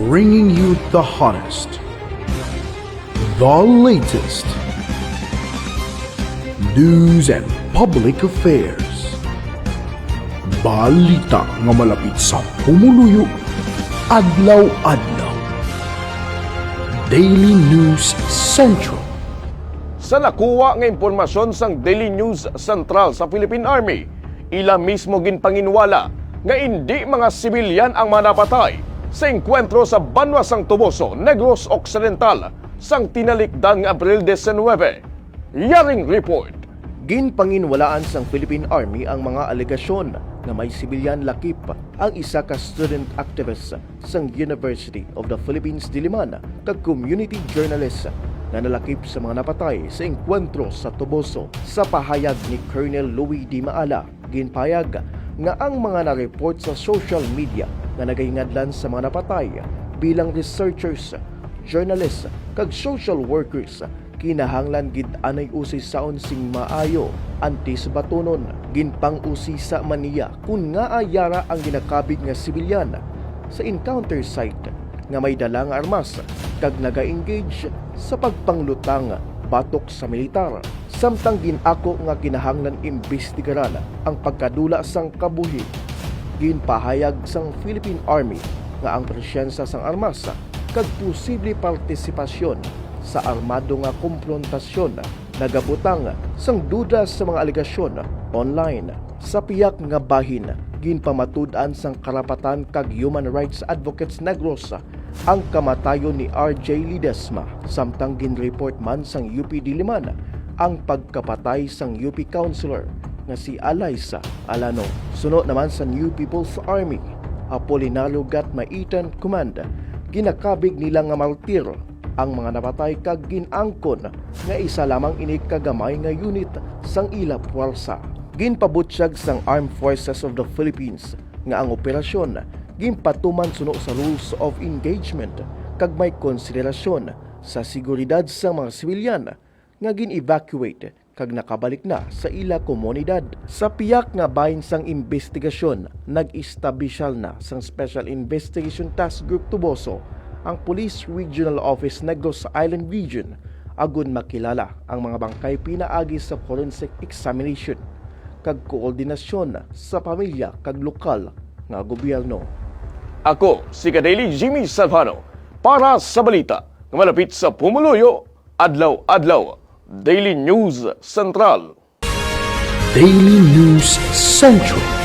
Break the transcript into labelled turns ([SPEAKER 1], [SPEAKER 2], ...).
[SPEAKER 1] bringing you the hottest, the latest news and public affairs. Balita nga malapit sa pumuluyo, adlaw-adlaw. Daily News Central.
[SPEAKER 2] Sa nakuha nga impormasyon sang Daily News Central sa Philippine Army, ila mismo ginpanginwala nga hindi mga sibilyan ang manapatay sa engkwentro sa Banwa sang Toboso, Negros Occidental sang tinalikdan nga Abril 19. Yaring report.
[SPEAKER 3] Ginpanginwalaan sang Philippine Army ang mga alegasyon na may sibilyan lakip ang isa ka student activist sang University of the Philippines Diliman kag community journalist na nalakip sa mga napatay sa engkwentro sa Toboso. Sa pahayag ni Colonel Louis D. Maala, ginpayag nga ang mga na-report sa social media na nagaingadlan sa mga napatay bilang researchers, journalists kag social workers kinahanglan gid anay usay saon sing maayo antes batunon. Ginpang-usi sa maniya kun nga ayara ang ginakabig nga sibilyan sa encounter site nga may dalang armas kag naga-engage sa pagpanglutang batok sa militar. Samtang ginako nga kinahanglan imbestigaran ang pagkadula sang kabuhi. Ginpahayag sang Philippine Army nga ang presensya sang armas kag posible partisipasyon sa armado nga komprontasyon nagabutang sang duda sa mga alegasyon online. Sa piyak nga bahin, ginpamatud-an sang karapatan kag human rights advocates Negros ang kamatayon ni RJ Ledesma. Samtang ginreport man sang UP Diliman ang pagkapatay sang UP councilor nga si Alaysa Alano. Suno naman sa New People's Army, Apolinario Gatmaitan Command, ginakabig nila nga martir ang mga napatay kag ginangkon nga isa lamang ini kagamay nga unit sang ila puwersa. Ginpabutsyag sang Armed Forces of the Philippines nga ang operasyon ginpatuman suno sa rules of engagement kag may konsiderasyon sa seguridad sang mga sibilyan nga gin-evacuate kag nakabalik na sa ila komunidad. Sa piyak nga bahin sang investigasyon, nag-establisyal na sang Special Investigation Task Group Toboso ang Police Regional Office Negros Island Region agon makilala ang mga bangkay pinaagi sa forensic examination kag koordinasyon sa pamilya kag lokal nga gobyerno.
[SPEAKER 2] Ako si Kadaily Jimmy Salvano para sa balita nga malapit sa pumuluyo, adlaw-adlaw. Daily News Central.
[SPEAKER 1] Daily News Central.